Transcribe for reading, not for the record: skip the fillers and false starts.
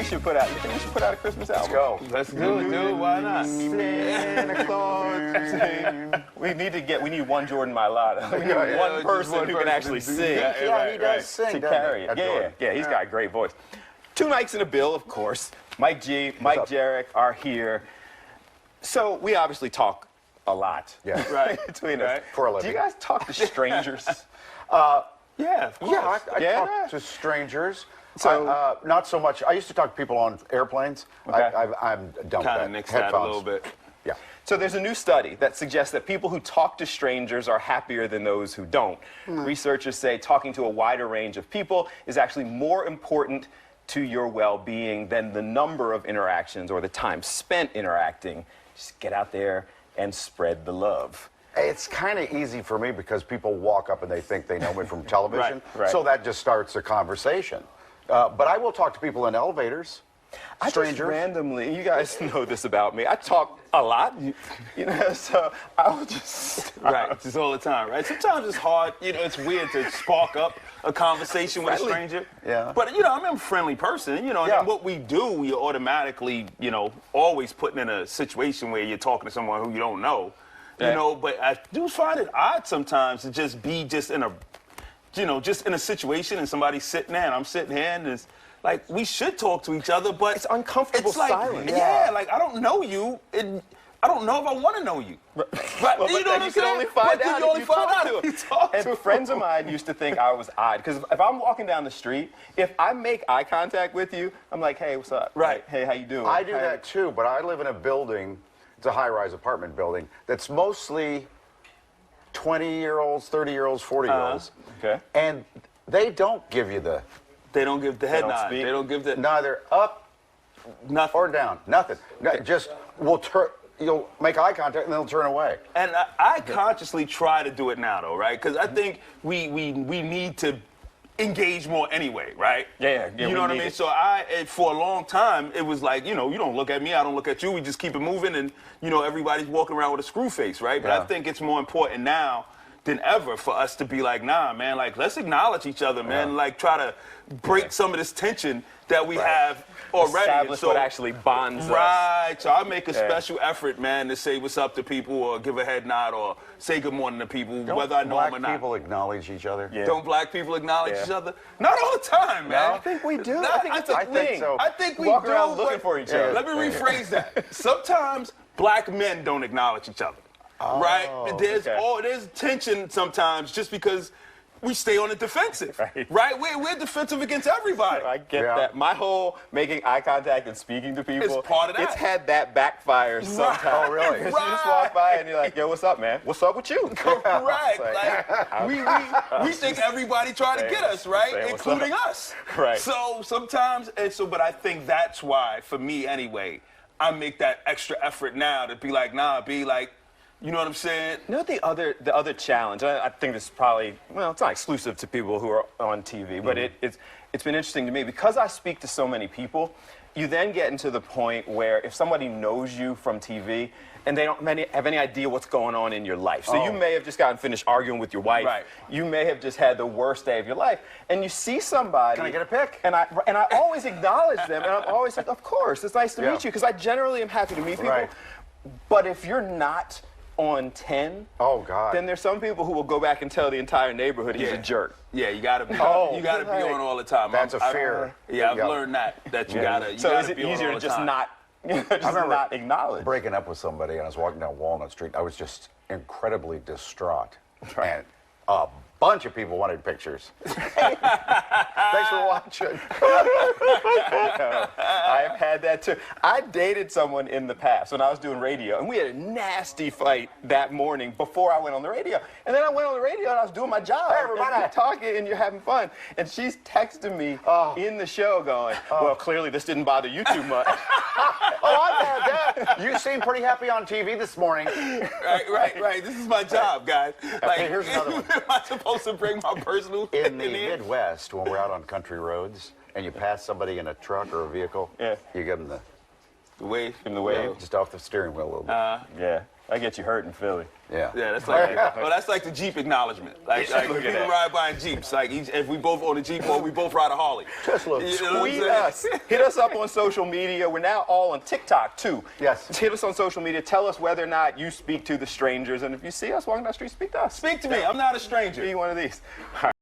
should put out. You think we should put out a Christmas album? Let's do it, dude. Why not? Santa Claus. We need one Jordan Mailata. We need one person who can actually sing. Yeah, he does sing, to carry it. Yeah, he's got a great voice. Two Mikes and a Bill, of course. Mike G, Mike Jerrick are here. So we obviously talk a lot. Yeah. Right. Between us. For a living. Do you guys talk to strangers? Yeah, of course. Yeah, I talk to strangers. So not so much. I used to talk to people on airplanes. Okay. I'm done with Kind that. of mix that a little bit. Yeah. So there's a new study that suggests that people who talk to strangers are happier than those who don't. Researchers say talking to a wider range of people is actually more important to your well-being than the number of interactions or the time spent interacting. Just get out there and spread the love. It's kind of easy for me because people walk up and they think they know me from television. Right. So that just starts a conversation. But I will talk to people in elevators. I Strangers. just randomly, you guys know this about me, I talk a lot, so I will just... Right, just all the time, right? Sometimes it's hard, it's weird to spark up a conversation with a stranger. Yeah. But, I'm a friendly person, and what we do, we automatically, always putting in a situation where you're talking to someone who you don't know, but I do find it odd sometimes to just be in a situation and somebody's sitting there and I'm sitting here and it's like, we should talk to each other, but it's uncomfortable it's like, silence. Yeah, like I don't know you. I don't know if I want to know you. But you know what I'm you saying? can only find out you only if find out you if you talk to And friends of mine used to think I was odd, because if I'm walking down the street, if I make eye contact with you, I'm like, hey, what's up? Right. Hey, how you doing? I do that too, but I live in a building, it's a high-rise apartment building, that's mostly 20-year-olds, 30-year-olds, 40-year-olds. Okay. And they don't give you the... They don't give the head don't nod. speak. They don't give the... Neither up Nothing. or down, nothing. Just, you'll make eye contact and they'll turn away. And I consciously try to do it now, though, right? Because I think we need to engage more anyway, right? Yeah, you know what I mean? So for a long time, it was like, you don't look at me, I don't look at you, we just keep it moving, and, everybody's walking around with a screw face, right? But I think it's more important now than ever for us to be like, nah, man, like, let's acknowledge each other, man. Like, try to break some of this tension that we have already. Establish what actually bonds us. Right. So I make a special effort, man, to say what's up to people or give a head nod or say good morning to people, whether I know them or not. Black people acknowledge each other? Yeah. Don't black people acknowledge each other? Not all the time, man. I think we do. I think it's a thing. so. I think we Walk do, around but looking for each other. Let me rephrase that. Sometimes black men don't acknowledge each other. Right? There's tension sometimes just because we stay on the defensive. Right? We're defensive against everybody. I get that. My whole making eye contact and speaking to people, It's part of that. It's had that backfire sometimes. Oh, really? Because you just walk by and you're like, yo, what's up, man? What's up with you? Right. Like, we think everybody trying to get us, right? Including us. Right. So sometimes, but I think that's why, for me anyway, I make that extra effort now to be like, nah, be like, you know what I'm saying? You know the other challenge, I think this is probably, well, it's not exclusive to people who are on TV, but it's been interesting to me because I speak to so many people. You then get into the point where if somebody knows you from TV and they don't have any idea what's going on in your life. So you may have just gotten finished arguing with your wife. Right. You may have just had the worst day of your life. And you see somebody. Can I get a pic? And I always acknowledge them. And I'm always like, of course, it's nice to meet you. Because I generally am happy to meet people. Right. But if you're not on 10, oh God, then there's some people who will go back and tell the entire neighborhood he's a jerk. Yeah, you gotta be. You gotta be on all the time. That's a fear. I've learned that you gotta. So gotta is it be on easier all to the just time. not, not acknowledge? breaking up with somebody and I was walking down Walnut Street. I was just incredibly distraught, and a bunch of people wanted pictures. Thanks for watching. I've had that too. I dated someone in the past when I was doing radio, and we had a nasty fight that morning before I went on the radio. And then I went on the radio and I was doing my job. Hey, everybody. And you're talking and you're having fun. And she's texting me in the show going, well, clearly this didn't bother you too much. I've had that. You seem pretty happy on TV this morning. Right. This is my job, guys. Like, here's another one. Am I supposed to bring my personal In the here? Midwest, when we're out on country roads and you pass somebody in a truck or a vehicle, you give them The wave. In the wave. just off the steering wheel a little bit. Yeah. I get you hurt in Philly. Yeah. Yeah, that's like that's like the Jeep acknowledgement. Like Look at people that. ride by in Jeeps. Like if we both own a Jeep or we both ride a Harley. Just look. You know what I'm Tweet saying? us. Hit us up on social media. We're now all on TikTok, too. Yes. Hit us on social media. Tell us whether or not you speak to the strangers. And if you see us walking down the street, speak to us. Speak to me. I'm not a stranger. Be one of these.